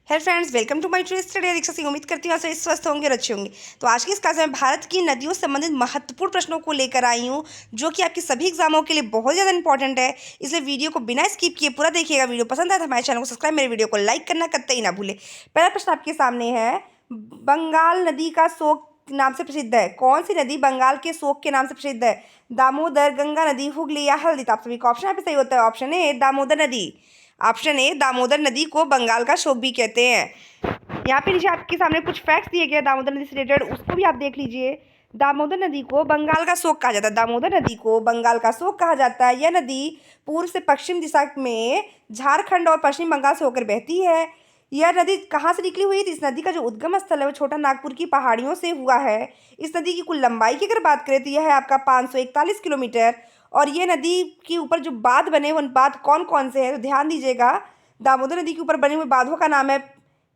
Hello friends, welcome to my true study. Diksha Singh, उम्मीद करती हूँ आप सभी स्वस्थ होंगे और अच्छे होंगे। तो आज की इस क्लास में भारत की नदियों से संबंधित महत्वपूर्ण प्रश्नों को लेकर आई हूँ, जो कि आपके सभी एग्जामों के लिए बहुत ज़्यादा इंपॉर्टेंट है। इसलिए वीडियो को बिना स्किप किए पूरा देखिएगा। वीडियो पसंद आए तो हमारे चैनल को सब्सक्राइब, मेरे वीडियो को लाइक करना कतई ना भूले। पहला प्रश्न आपके सामने है, बंगाल नदी का शोक नाम से प्रसिद्ध है। कौन सी नदी बंगाल के शोक के नाम से प्रसिद्ध है? दामोदर, गंगा नदी, हुगली या हल्दी? तो आप सभी का ऑप्शन यहाँ पे सही होता है। ऑप्शन ए दामोदर नदी। ऑप्शन ए दामोदर नदी को बंगाल का शोक भी कहते हैं। यहाँ पे नीचे आपके सामने कुछ फैक्ट्स दिए गए हैं दामोदर नदी से रिलेटेड, उसको भी आप देख लीजिए। दामोदर नदी को बंगाल का शोक कहा जाता है। दामोदर नदी को बंगाल का शोक कहा जाता है। यह नदी पूर्व से पश्चिम दिशा में झारखंड और पश्चिम बंगाल से होकर बहती है। यह नदी कहाँ से निकली हुई थी? इस नदी का जो उद्गम स्थल है वो छोटा नागपुर की पहाड़ियों से हुआ है। इस नदी की कुल लंबाई की अगर बात करें तो यह है आपका 541 किलोमीटर। और ये नदी के ऊपर जो बांध बने उन बांध कौन कौन से हैं तो ध्यान दीजिएगा। दामोदर नदी के ऊपर बने हुए बांधों का नाम है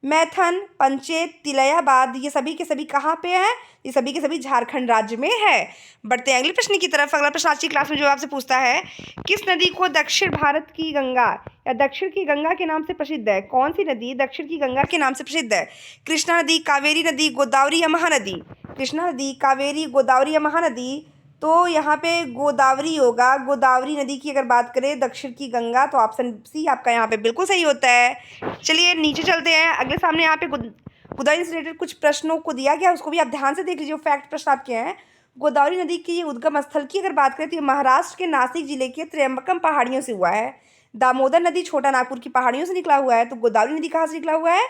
मैथन, पंचेत, तिलैया बांध। ये सभी के सभी कहाँ पे हैं? ये सभी के सभी झारखंड राज्य में है। बढ़ते हैं अगले प्रश्न की तरफ। अगला प्रश्न आज की क्लास में जो आपसे पूछता है, किस नदी को दक्षिण भारत की गंगा या दक्षिण की गंगा के नाम से प्रसिद्ध है? कौन सी नदी दक्षिण की गंगा के नाम से प्रसिद्ध है? कृष्णा नदी, कावेरी नदी, गोदावरी या महानदी? कृष्णा नदी, कावेरी, गोदावरी या महानदी? तो यहाँ पे गोदावरी होगा। गोदावरी नदी की अगर बात करें दक्षिण की गंगा, तो ऑप्शन सी आपका यहाँ पे बिल्कुल सही होता है। चलिए नीचे चलते हैं। अगले सामने यहाँ पे गोदावरी से रिलेटेड कुछ प्रश्नों को दिया गया, उसको भी आप ध्यान से देख लीजिए। फैक्ट प्रश्न आपके हैं। गोदावरी नदी की ये उद्गम स्थल की अगर बात करें तो ये महाराष्ट्र के नासिक जिले के त्र्यंबकम पहाड़ियों से हुआ है। दामोदर नदी छोटा नागपुर की पहाड़ियों से निकला हुआ है, तो गोदावरी नदी कहाँ से निकला हुआ है?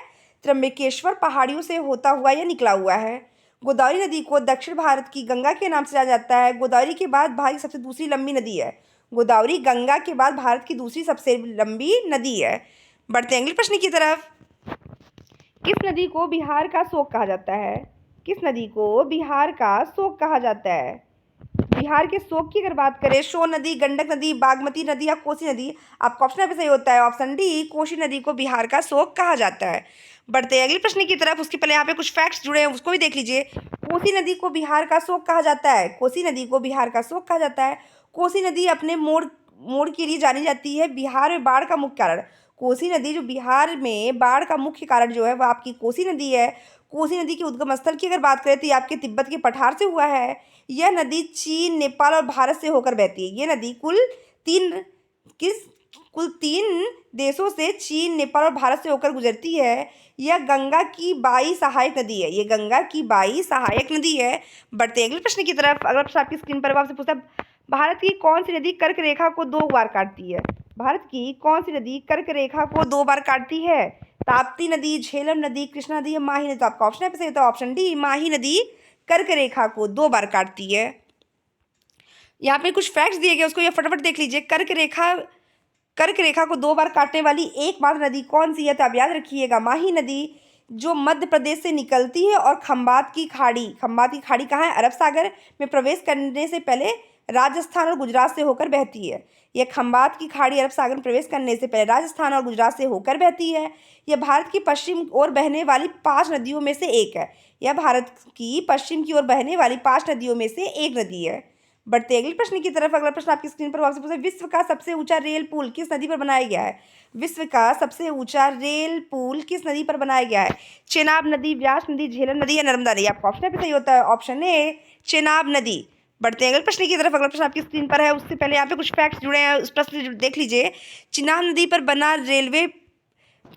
त्र्यंबकेश्वर पहाड़ियों से होता हुआ यह निकला हुआ है। गोदावरी नदी को दक्षिण भारत की गंगा के नाम से जाना जाता है। गोदावरी के बाद भारत की सबसे दूसरी लंबी नदी है। गोदावरी गंगा के बाद भारत की दूसरी सबसे लंबी नदी है। बढ़ते हैं अगले प्रश्न की तरफ। किस नदी को बिहार का शोक कहा जाता है? किस नदी को बिहार का शोक कहा जाता है? बिहार के शोक की अगर बात करें, सोन नदी, गंडक नदी, बागमती नदी या कोसी नदी? आपका ऑप्शन पे सही होता है। ऑप्शन डी कोसी नदी को बिहार का शोक कहा जाता है। बढ़ते हैं अगले प्रश्न की तरफ। उसके पहले यहाँ पे कुछ फैक्ट्स जुड़े हैं, उसको भी देख लीजिए। कोसी नदी को बिहार का शोक कहा जाता है। कोसी नदी को बिहार का शोक कहा जाता है। कोसी नदी अपने मोड़ मोड़ के लिए जानी जाती है। बिहार में बाढ़ का मुख्य कारण, कोसी नदी जो बिहार में बाढ़ का मुख्य कारण जो है वह आपकी कोसी नदी है। कोसी नदी के उद्गम स्थल की अगर बात करें तो ये आपके तिब्बत के पठार से हुआ है। यह नदी चीन, नेपाल और भारत से होकर बहती है। ये नदी कुल तीन देशों से, चीन, नेपाल और भारत से होकर गुजरती है। यह गंगा की बाई सहायक नदी है। ये गंगा की बाई सहायक नदी है। बढ़ते हैं अगले प्रश्न की तरफ। अगला प्रश्न आपकी स्क्रीन पर आपसे पूछता है, भारत की कौन सी नदी कर्क रेखा को 2 बार काटती है? भारत की कौन सी नदी कर्क रेखा को 2 बार काटती है? ताप्ती नदी, झेलम नदी, कृष्णा नदी या माही नदी? तो आपका ऑप्शन है सही होता है। ऑप्शन डी माही नदी कर्क रेखा को 2 बार काटती है। यहाँ पे कुछ फैक्ट्स दिए गए, उसको ये फटाफट देख लीजिए। कर्क रेखा को 2 बार काटने वाली एकमात्र नदी कौन सी है? तो आप याद रखिएगा माही नदी, जो मध्य प्रदेश से निकलती है और खंबात की खाड़ी कहाँ है? अरब सागर में प्रवेश करने से पहले राजस्थान और गुजरात से होकर बहती है। यह खंबात की खाड़ी अरब सागर में प्रवेश करने से पहले राजस्थान और गुजरात से होकर बहती है। यह भारत की पश्चिम ओर बहने वाली 5 नदियों में से एक है। यह भारत की पश्चिम की ओर बहने वाली 5 नदियों में से एक नदी है। बढ़ते अगले प्रश्न की तरफ। अगला प्रश्न आपकी स्क्रीन पर वापस पूछा, विश्व का सबसे ऊंचा रेल पुल किस नदी पर बनाया गया है? विश्व का सबसे ऊंचा रेल पुल किस नदी पर बनाया गया है? चेनाब नदी, व्यास नदी, झेलम नदी या नर्मदा नदी? आपका ऑप्शन पे सही होता है। ऑप्शन ए चेनाब नदी। बढ़ते हैं अगले प्रश्न की तरफ। अगला प्रश्न आपकी स्क्रीन पर है, उससे पहले यहाँ पे कुछ फैक्ट्स जुड़े हैं, उस प्रश्न देख लीजिए। चिनाब नदी पर बना रेलवे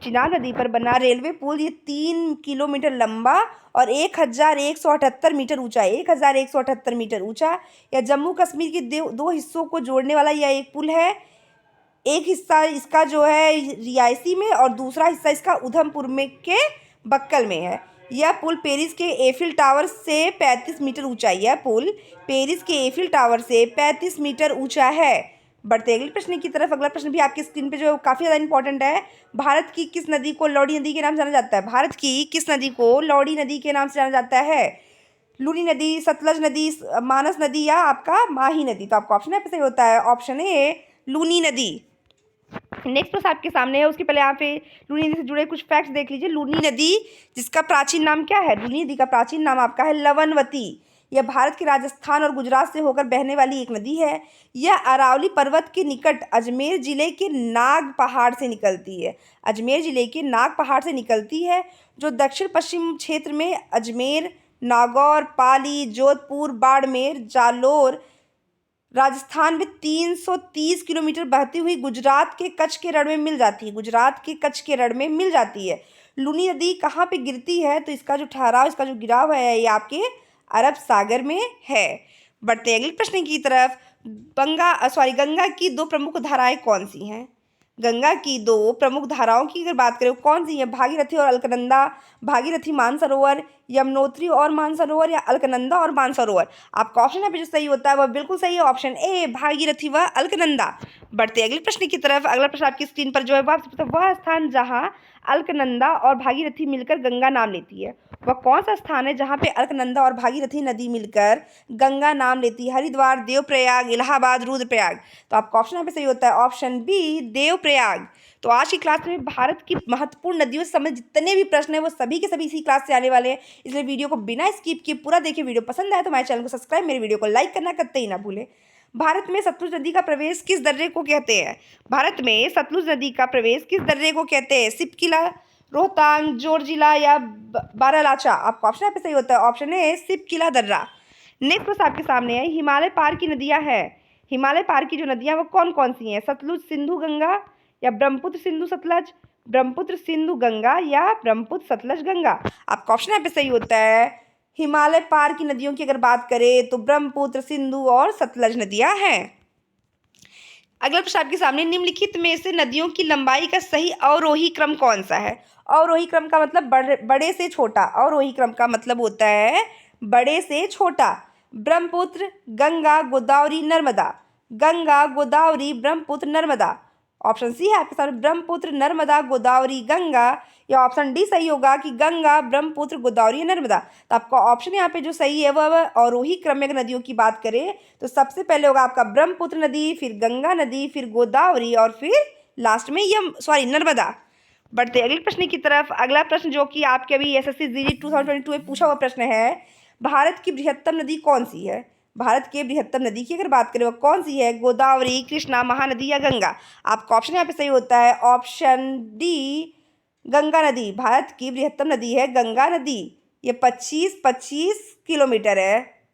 चिनाब नदी पर बना रेलवे पुल ये 3 किलोमीटर लंबा और 1178 मीटर ऊंचा है। 1178 मीटर ऊंचा। यह जम्मू कश्मीर के दो हिस्सों को जोड़ने वाला यह एक पुल है। एक हिस्सा इसका जो है रियासी में और दूसरा हिस्सा इसका उधमपुर में के बक्कल में है। यह पुल पेरिस के एफिल टावर से 35 मीटर ऊंचा है। यह पुल पेरिस के एफिल टावर से 35 मीटर ऊंचा है। बढ़ते अगले प्रश्न की तरफ। अगला प्रश्न भी आपकी स्क्रीन पे जो काफ़ी ज़्यादा इंपॉर्टेंट है, भारत की किस नदी को लौड़ी नदी के नाम से जाना जाता है? भारत की किस नदी को लौड़ी नदी के नाम से जाना जाता है? लूनी नदी, सतलज नदी, मानस नदी या आपका माही नदी? तो आपका ऑप्शन है सही होता है। ऑप्शन ए लूनी नदी। नेक्स्ट प्रश्न आपके सामने है, उसके पहले यहाँ पे लूनी नदी से जुड़े कुछ फैक्ट्स देख लीजिए। लूनी नदी जिसका प्राचीन नाम क्या है? लूनी नदी का प्राचीन नाम आपका है लवणवती। यह भारत के राजस्थान और गुजरात से होकर बहने वाली एक नदी है। यह अरावली पर्वत के निकट अजमेर जिले के नाग पहाड़ से निकलती है। अजमेर जिले के नाग पहाड़ से निकलती है, जो दक्षिण पश्चिम क्षेत्र में अजमेर, नागौर, पाली, जोधपुर, बाड़मेर, जालोर, राजस्थान में 330 किलोमीटर बहती हुई गुजरात के कच्छ के रण में मिल जाती है। गुजरात के कच्छ के रण में मिल जाती है। लूनी नदी कहाँ पे गिरती है? तो इसका जो ठहराव, इसका जो गिराव है, ये आपके अरब सागर में है। बढ़ते हैं अगले प्रश्न की तरफ। गंगा की दो प्रमुख धाराएं कौन सी हैं? गंगा की दो प्रमुख धाराओं की अगर बात करें, कौन सी है? भागीरथी और अलकनंदा, भागीरथी मानसरोवर, यमुनोत्री और मानसरोवर, या अलकनंदा और मानसरोवर। आपका ऑप्शन यहाँ पे जो सही होता है वह बिल्कुल सही है, ऑप्शन ए भागीरथी व अलकनंदा। बढ़ते अगले प्रश्न की तरफ। अगला प्रश्न आपकी स्क्रीन पर जो है वह स्थान जहाँ अलकनंदा और भागीरथी मिलकर गंगा नाम लेती है, वह कौन सा स्थान है जहाँ पे अलकनंदा और भागीरथी नदी मिलकर गंगा नाम लेती है? हरिद्वार, देवप्रयाग, इलाहाबाद, रुद्रप्रयाग। तो आपका ऑप्शन यहाँ पे सही होता है, ऑप्शन बी देवप्रयाग। तो आज की क्लास में भारत की महत्वपूर्ण नदियों से संबंधित जितने भी प्रश्न हैं वो सभी के सभी इसी क्लास से आने वाले हैं, इसलिए वीडियो को बिना स्किप किए पूरा देखिए। वीडियो पसंद आए तो हमारे चैनल को सब्सक्राइब, मेरे वीडियो को लाइक करना कतई ही ना भूलें। भारत में सतलुज नदी का प्रवेश किस दर्रे को कहते हैं? भारत में सतलुज नदी का प्रवेश किस दर्रे को कहते हैं? सिपकिला, रोहतांग, जोरजिला या बारालाचा। आपका ऑप्शन यहाँ पे सही होता है, ऑप्शन ए सिपकिला दर्रा। नेक्स्ट प्रश्न आपके सामने है, हिमालय पार की नदियां हैं। हिमालय पार की जो नदियां वो कौन कौन सी हैं? सतलुज, सिंधु, गंगा, या ब्रह्मपुत्र, सिंधु, सतलज, ब्रह्मपुत्र, सिंधु, गंगा, या ब्रह्मपुत्र, सतलज, गंगा। आपका ऑप्शन यहाँ पे सही होता है, हिमालय पार की नदियों की अगर बात करें तो ब्रह्मपुत्र, सिंधु और सतलज नदियां हैं। अगला प्रश्न आपके सामने, निम्नलिखित में से नदियों की लंबाई का सही अवरोही क्रम कौन सा है? अवरोही क्रम का मतलब बड़े से छोटा। अवरोही क्रम का मतलब होता है बड़े से छोटा। ब्रह्मपुत्र, गंगा, गोदावरी, नर्मदा। गंगा, गोदावरी, ब्रह्मपुत्र, नर्मदा। ऑप्शन सी है आपके सामने, ब्रह्मपुत्र, नर्मदा, गोदावरी, गंगा, या ऑप्शन डी सही होगा कि गंगा, ब्रह्मपुत्र, गोदावरी, नर्मदा। तो आपका ऑप्शन यहाँ पे जो सही है वह अवरोही क्रम में नदियों की बात करें तो सबसे पहले होगा आपका ब्रह्मपुत्र नदी, फिर गंगा नदी, फिर गोदावरी और फिर लास्ट में नर्मदा। बढ़ते अगले प्रश्न की तरफ। अगला प्रश्न जो कि आपके अभी एसएससी जीडी 2022 में पूछा हुआ प्रश्न है, भारत की बृहत्तम नदी कौन सी है? भारत के बृहत्तम नदी की अगर बात करें वो कौन सी है? गोदावरी, कृष्णा, महानदी या गंगा। आपका ऑप्शन यहाँ पे सही होता है, ऑप्शन डी गंगा नदी। भारत की बृहत्तम नदी है गंगा नदी, ये 25 किलोमीटर है।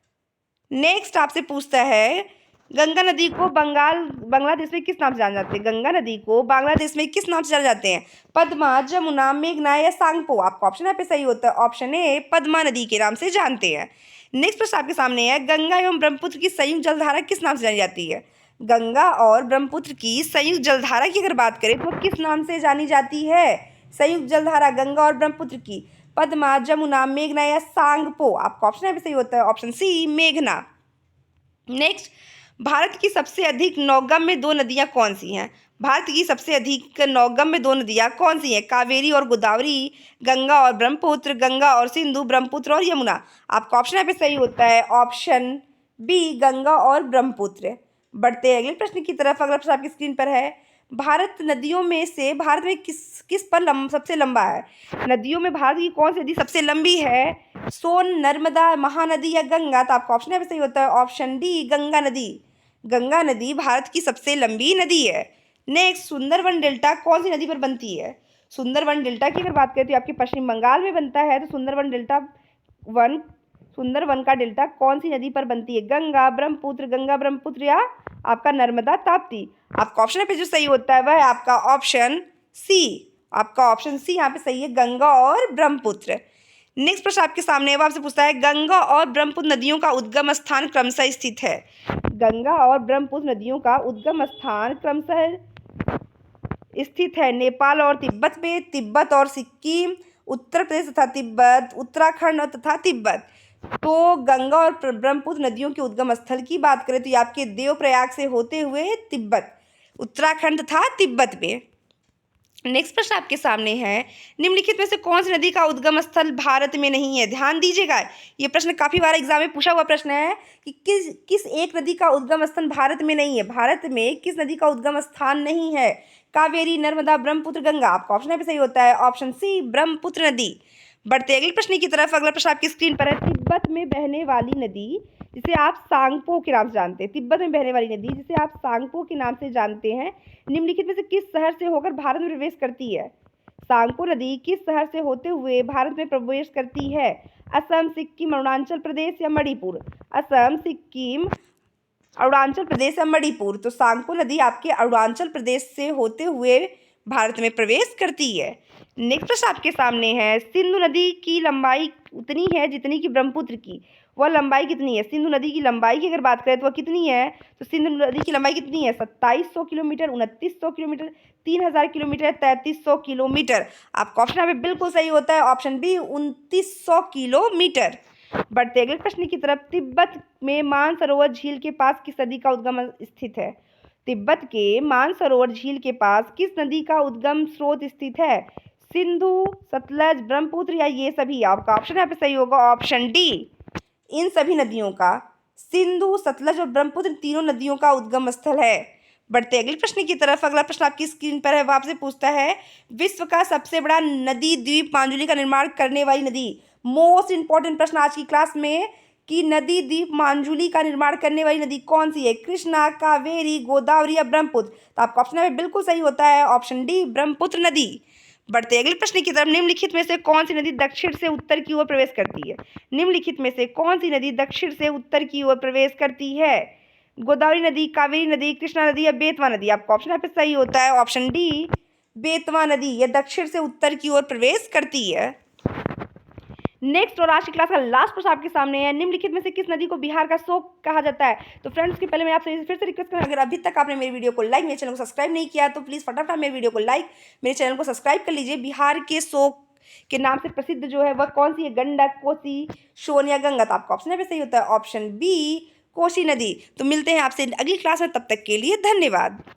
नेक्स्ट आपसे पूछता है, गंगा नदी को बांग्लादेश में किस नाम से जाने जाते हैं? गंगा नदी को बांग्लादेश में किस नाम से जाने जाते हैं? पद्मा, जमुना, मेघना या सांगपो। आपका ऑप्शन यहाँ पे सही होता है, ऑप्शन ए पद्मा नदी के नाम से जानते हैं। नेक्स्ट प्रश्न आपके सामने है, गंगा एवं ब्रह्मपुत्र की संयुक्त जलधारा किस नाम से जानी जाती है? गंगा और ब्रह्मपुत्र की संयुक्त जलधारा की अगर बात करें तो किस नाम से जानी जाती है? संयुक्त जलधारा गंगा और ब्रह्मपुत्र की, पद्मा, जमुना, मेघना या सांगपो। आपका ऑप्शन यहाँ पे सही होता है, ऑप्शन सी मेघना। नेक्स्ट, भारत की सबसे अधिक नौगम्य दो नदियां कौन सी हैं? भारत की सबसे अधिक नौगम्य दो नदियां कौन सी हैं? कावेरी और गोदावरी, गंगा और ब्रह्मपुत्र, गंगा और सिंधु, ब्रह्मपुत्र और यमुना। आपका ऑप्शन यहाँ पे सही होता है, ऑप्शन बी गंगा और ब्रह्मपुत्र। बढ़ते हैं अगले प्रश्न की तरफ। अगला प्रश्न आपकी स्क्रीन पर है, भारत नदियों में से भारत में किस पर सबसे लंबा है? नदियों में भारत की कौन सी नदी सबसे लंबी है? सोन, नर्मदा, महानदी या गंगा। तो आपका ऑप्शन यहाँ पे सही होता है, ऑप्शन डी गंगा नदी। गंगा नदी भारत की सबसे लंबी नदी है। नेक्स्ट, सुंदरवन डेल्टा कौन सी नदी पर बनती है? सुंदरवन डेल्टा की अगर बात करें तो आपके पश्चिम बंगाल में बनता है। तो सुंदरवन का डेल्टा कौन सी नदी पर बनती है? गंगा, ब्रह्मपुत्र या आपका नर्मदा, ताप्ती। आपका ऑप्शन पे जो सही होता है वह है आपका ऑप्शन सी। आपका ऑप्शन सी यहाँ पे सही है, गंगा और ब्रह्मपुत्र। नेक्स्ट प्रश्न आपके सामने है, वो आपसे पूछता है, गंगा और ब्रह्मपुत्र नदियों का उद्गम स्थान क्रमशः स्थित है। गंगा और ब्रह्मपुत्र नदियों का उद्गम स्थान क्रमशः स्थित है नेपाल और तिब्बत में, तिब्बत और सिक्किम, उत्तर प्रदेश तथा तिब्बत, उत्तराखंड और तथा तिब्बत। तो गंगा और ब्रह्मपुत्र नदियों के उद्गम स्थल की बात करें तो ये आपके देवप्रयाग से होते हुए तिब्बत, उत्तराखंड तथा तिब्बत में। नेक्स्ट प्रश्न आपके सामने है, निम्नलिखित में से कौन सी नदी का उद्गम स्थल भारत में नहीं है? ध्यान दीजिएगा, ये प्रश्न काफी बार एग्जाम में पूछा हुआ प्रश्न है कि किस एक नदी का उद्गम स्थान भारत में नहीं है। भारत में किस नदी का उद्गम स्थान नहीं है? कावेरी, नर्मदा, ब्रह्मपुत्र, गंगा। आपका ऑप्शन पे सही होता है, ऑप्शन सी ब्रह्मपुत्र नदी। बढ़ते अगले प्रश्न की तरफ। अगला प्रश्न आपकी स्क्रीन पर है। तिब्बत में बहने वाली नदी जिसे आप सांगपो के नाम से जानते हैं, तिब्बत में बहने वाली नदी जिसे आप सांगपो के नाम से जानते हैं, निम्नलिखित में से किस शहर से होकर भारत में प्रवेश करती है? सांगपो नदी किस शहर से होते हुए भारत में प्रवेश करती है? असम, सिक्किम, अरुणाचल प्रदेश या मणिपुर? असम, सिक्किम, अरुणाचल प्रदेश या मणिपुर? तो सांगपो नदी आपके अरुणाचल प्रदेश से होते हुए भारत में प्रवेश करती है। नेक्स्ट प्रश्न आपके सामने है। सिंधु नदी की लंबाई उतनी है जितनी कि ब्रह्मपुत्र की, वह लंबाई कितनी है? सिंधु नदी की लंबाई की अगर बात करें तो वह कितनी है? तो सिंधु नदी की लंबाई कितनी है? 2700 किलोमीटर, 2900 किलोमीटर, 3000 किलोमीटर, 3300 किलोमीटर? आपका ऑप्शन यहाँ पे बिल्कुल सही होता है, ऑप्शन बी 2900 किलोमीटर। बढ़ते अगले प्रश्न की तरफ। तिब्बत में मानसरोवर झील के पास किस नदी का उद्गम स्थित है? तिब्बत के मानसरोवर झील के पास किस नदी का उद्गम स्रोत स्थित है? सिंधु, सतलज, ब्रह्मपुत्र या ये सभी? आपका ऑप्शन यहाँ पे सही होगा, ऑप्शन डी, इन सभी नदियों का। सिंधु, सतलज और ब्रह्मपुत्र तीनों नदियों का उद्गम स्थल है। बढ़ते अगले प्रश्न की तरफ। अगला प्रश्न आपकी स्क्रीन पर है, वह आपसे पूछता है विश्व का सबसे बड़ा नदी द्वीप मांजुली का निर्माण करने वाली नदी। मोस्ट इंपॉर्टेंट प्रश्न आज की क्लास में कि नदी द्वीप मांजुली का निर्माण करने वाली नदी कौन सी है? कृष्णा, कावेरी, गोदावरी या ब्रह्मपुत्र? तो आपका ऑप्शन में बिल्कुल सही होता है, ऑप्शन डी, ब्रह्मपुत्र नदी। बढ़ते अगले प्रश्न की तरफ। निम्नलिखित में से कौन सी नदी दक्षिण से उत्तर की ओर प्रवेश करती है? निम्नलिखित में से कौन सी नदी दक्षिण से उत्तर की ओर प्रवेश करती है? गोदावरी नदी, कावेरी नदी, कृष्णा नदी या बेतवा नदी? आपका ऑप्शन यहाँ पे सही होता है, ऑप्शन डी, बेतवा नदी। यह दक्षिण से उत्तर की ओर प्रवेश करती है। नेक्स्ट और आज की क्लास का लास्ट प्रश्न आपके सामने है। निम्नलिखित में से किस नदी को बिहार का शोक कहा जाता है? तो फ्रेंड्स, के पहले मैं आपसे फिर से रिक्वेस्ट करूँ, अगर अभी तक आपने मेरी वीडियो को लाइक, मेरे चैनल को सब्सक्राइब नहीं किया तो प्लीज़ फटाफट मेरी वीडियो को लाइक, मेरे चैनल को सब्सक्राइब कर लीजिए। बिहार के शोक के नाम से प्रसिद्ध जो है वह कौन सी है? गंडक, कोसी, सोन या गंगा? तो आपका ऑप्शन यहाँ पे सही होता है, ऑप्शन बी, कोसी नदी। तो मिलते हैं आपसे अगली क्लास में, तब तक के लिए धन्यवाद।